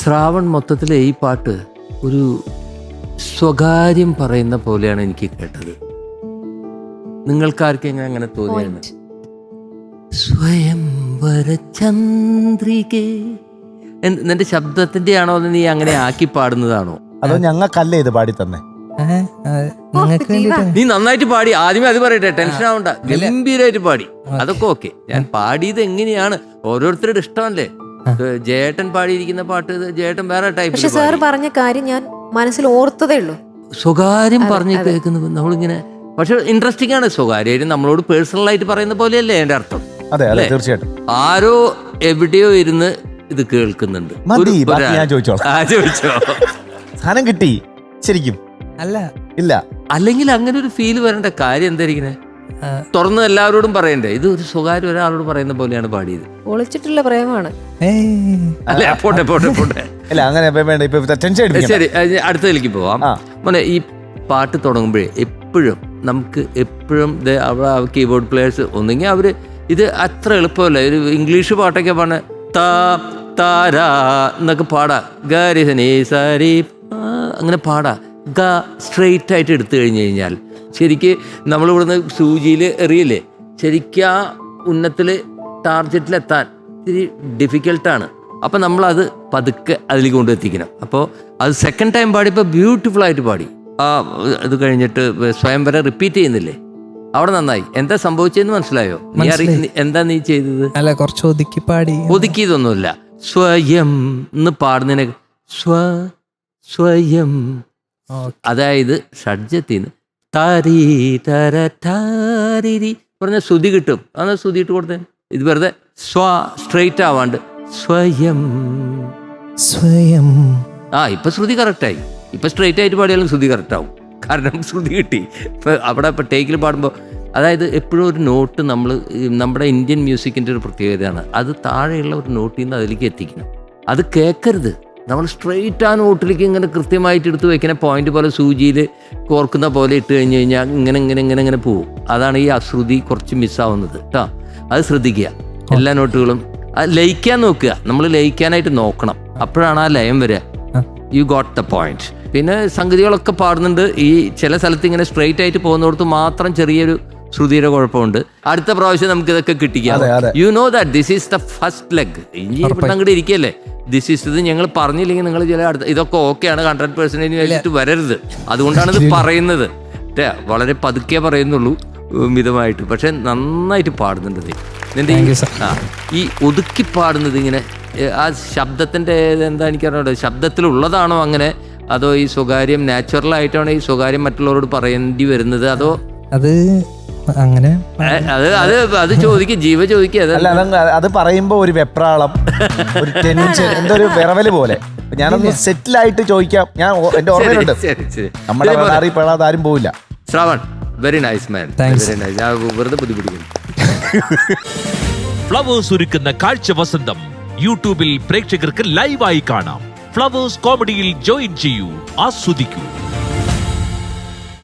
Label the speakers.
Speaker 1: ശ്രാവൺ മൊത്തത്തിലെ ഈ പാട്ട് ഒരു സ്വകാര്യം പറയുന്ന പോലെയാണ് എനിക്ക് കേട്ടത്. നിങ്ങൾക്കാർക്കെങ്കിലും അങ്ങനെ തോന്നിയാണ്? സ്വയംവര ചന്ദ്രികേ നിന്റെ ശബ്ദത്തിന്റെ ആണോ അത് നീ അങ്ങനെ ആക്കി പാടുന്നതാണോ?
Speaker 2: അതോ ഞങ്ങൾക്കല്ലേ ഇത് പാടി തന്നെ?
Speaker 1: നീ നന്നായിട്ട് പാടി, ആദ്യമേ അത് പറയട്ടെ, ടെൻഷൻ ആവണ്ട. ഗംഭീരമായിട്ട് പാടി, അതൊക്കെ ഓക്കെ. ഞാൻ പാടിയത് എങ്ങനെയാണ് ഓരോരുത്തരുടെ ഇഷ്ടമല്ലേ. ജയേട്ടൻ പാടിയിരിക്കുന്ന പാട്ട് ജയേട്ടൻ വേറെ ടൈപ്പ്.
Speaker 3: പക്ഷെ സാർ പറഞ്ഞ കാര്യം ഞാൻ മനസ്സിൽ ഓർത്തതേ ഉള്ളൂ.
Speaker 1: സ്വകാര്യം പറഞ്ഞു കേൾക്കുന്നത് നമ്മളിങ്ങനെ, പക്ഷെ ഇൻട്രസ്റ്റിംഗ് ആണ്. സ്വകാര്യം നമ്മളോട് പേഴ്സണൽ ആയിട്ട് പറയുന്ന പോലെയല്ലേ എന്റെ അർത്ഥം?
Speaker 2: അതെ തീർച്ചയായിട്ടും.
Speaker 1: ആരോ എവിടെയോ ഇരുന്ന് ഇത് കേൾക്കുന്നുണ്ട്.
Speaker 2: ചോദിച്ചോ സാധനം കിട്ടി ശരിക്കും?
Speaker 4: അല്ല
Speaker 2: ഇല്ല.
Speaker 1: അല്ലെങ്കിൽ അങ്ങനെ ഒരു ഫീല് വരേണ്ട കാര്യം എന്തായിരിക്കണേ? തുറന്ന് എല്ലാവരോടും പറയണ്ടേ? ഇത് ഒരു സ്വകാര്യം ഒരാളോട് പറയുന്ന പോലെയാണ് പാടിയത്.
Speaker 3: ഒളിച്ചിട്ടുള്ള പ്രേമാണ്.
Speaker 1: അല്ലെ, പോട്ടെ പോട്ടെ പോട്ടെ.
Speaker 2: അല്ല അങ്ങനെ
Speaker 1: ശരി, അടുത്തതിലേക്ക് പോവാം. മോനെ, ഈ പാട്ട് തുടങ്ങുമ്പോഴേ എപ്പോഴും നമുക്ക് അവിടെ കീബോർഡ് പ്ലേയേഴ്സ് ഒന്നെങ്കിൽ അവര് ഇത് അത്ര എളുപ്പമല്ല. ഒരു ഇംഗ്ലീഷ് പാട്ടൊക്കെ പാട താരാ എന്നൊക്കെ പാടാ, ഗാരിസനി സാരി അങ്ങനെ പാടാ. ഗ സ്ട്രെയിറ്റ് ആയിട്ട് എടുത്തു കഴിഞ്ഞു കഴിഞ്ഞാൽ ശരിക്ക് നമ്മളിവിടുന്ന് സൂചിയിൽ എറിയില്ലേ, ശരിക്കും ആ ഉന്നത്തിൽ ടാർഗറ്റിലെത്താൻ ഇത്തിരി ഡിഫിക്കൽട്ടാണ്. അപ്പം നമ്മളത് പതുക്കെ അതിലേക്ക് കൊണ്ടെത്തിക്കണം. അപ്പോൾ അത് സെക്കൻഡ് ടൈം പാടിയപ്പോൾ ബ്യൂട്ടിഫുൾ ആയിട്ട് പാടി. അത് കഴിഞ്ഞിട്ട് സ്വയംവരം റിപ്പീറ്റ് ചെയ്യുന്നില്ലേ, അവിടെ നന്നായി. എന്താ സംഭവിച്ചതെന്ന് മനസ്സിലായോ? എന്താ നീ ചെയ്തത്?
Speaker 4: അല്ല, കുറച്ച് ഒതുക്കി പാടി.
Speaker 1: ഒതുക്കിയതൊന്നുമില്ല. സ്വയം എന്ന് പാടുന്നതിനെ സ്വയം, അതായത് ഷഡ്ജത്തിന് താരി തര ടാരി പറഞ്ഞ ശ്രുതി കിട്ടും. അന്ന് ശ്രുതി ഇട്ട് കൊടുത്തേ. ഇത് വെറുതെ സ്ട്രെയിറ്റ് ആവാണ്ട് സ്വയം
Speaker 4: സ്വയം.
Speaker 1: ഇപ്പൊ ശ്രുതി കറക്റ്റായി. ഇപ്പൊ സ്ട്രെയിറ്റ് ആയിട്ട് പാടിയാലും ശ്രുതി കറക്റ്റ് ആവും, കാരണം ശ്രുതി കിട്ടി. ഇപ്പൊ അവിടെ ഇപ്പൊ ടേക്കിൽ പാടുമ്പോൾ, അതായത് എപ്പോഴും ഒരു നോട്ട് നമ്മുടെ ഇന്ത്യൻ മ്യൂസിക്കിന്റെ ഒരു പ്രത്യേകതയാണ്, അത് താഴെയുള്ള ഒരു നോട്ടിൽ നിന്ന് അതിലേക്ക് എത്തിക്കണം. അത് കേൾക്കരുത്. നമ്മൾ സ്ട്രെയിറ്റ് ആ നോട്ടിലേക്ക് ഇങ്ങനെ കൃത്യമായിട്ട് എടുത്ത് വെക്കുന്ന പോയിന്റ് പോലെ സൂചിയിൽ കോർക്കുന്ന പോലെ ഇട്ട് കഴിഞ്ഞ് കഴിഞ്ഞാൽ ഇങ്ങനെ പോവും. അതാണ് ഈ അശ്രുതി കുറച്ച് മിസ്സാവുന്നത് കേട്ടോ. അത് ശ്രദ്ധിക്കുക. എല്ലാ നോട്ടുകളും ലയിക്കാൻ നോക്കുക. നമ്മൾ ലയിക്കാനായിട്ട് നോക്കണം, അപ്പോഴാണ് ആ ലയം വരിക. You got the point. പിന്നെ സംഗതികളൊക്കെ പാടുന്നുണ്ട്. ഈ ചില സ്ഥലത്ത് ഇങ്ങനെ സ്ട്രെയിറ്റ് ആയിട്ട് പോകുന്നിടത്ത് മാത്രം ചെറിയൊരു ശ്രുതിയുടെ കുഴപ്പമുണ്ട്. അടുത്ത പ്രാവശ്യം നമുക്ക് ഇതൊക്കെ കിട്ടിക്കാം. You know that this is the first leg. ഇനി ഇവിടെ അങ്ങോട്ട് ഇരിക്കല്ലേ, ദിസ് ഈസ് ഇത് ഞങ്ങൾ പറഞ്ഞില്ലെങ്കിൽ നിങ്ങൾ ചില അടുത്ത ഇതൊക്കെ ഓക്കെയാണ് 100% കഴിഞ്ഞിട്ട് വരരുത്. അതുകൊണ്ടാണ് ഇത് പറയുന്നത്. വളരെ പതുക്കെ പറയുന്നുള്ളൂ, മിതമായിട്ട്. പക്ഷെ നന്നായിട്ട് പാടുന്നുണ്ട് നിന്റെ ഈ ഒതുക്കി പാടുന്നത്. ഇങ്ങനെ ആ ശബ്ദത്തിന്റെ എന്താ എനിക്കറിയാം, ശബ്ദത്തിലുള്ളതാണോ അങ്ങനെ, അതോ ഈ സ്വകാര്യം നാച്ചുറൽ ആയിട്ടാണോ ഈ സ്വകാര്യം മറ്റുള്ളവരോട് പറയേണ്ടി വരുന്നത്, അതോ
Speaker 4: അത് അങ്ങനെ?
Speaker 1: അത് ചോദിക്കും, ജീവ ചോദിക്കുക.
Speaker 2: അത് പറയുമ്പോ ഒരു വെപ്രാളം, ഒരു ടെൻഷൻ, എന്തോ ഒരു വിറവല് പോലെ. ഞാനൊന്ന് സെറ്റിലായിട്ട് ചോദിക്കാം. ഞാൻ എന്റെ ഓർമ്മയിലുണ്ട്, നമ്മുടെ റഡാറിൽ പെടാതെ ആരും പോവില്ല.
Speaker 1: ശ്രാവൺ, വെരി നൈസ് മാൻ, വെരി നൈസ്. ഞാൻ വെറുതെ ബുദ്ധിമുട്ടിക്കുന്നു.
Speaker 5: ഫ്ലവേഴ്സ് ഒരുക്കുന്ന കാഴ്ച വസന്തം യൂട്യൂബിൽ പ്രേക്ഷകർക്ക് ലൈവായി കാണാം. ഫ്ലവേഴ്സ് കോമഡിയിൽ ജോയിൻ ചെയ്യൂ, ആസ്വദിക്കൂ.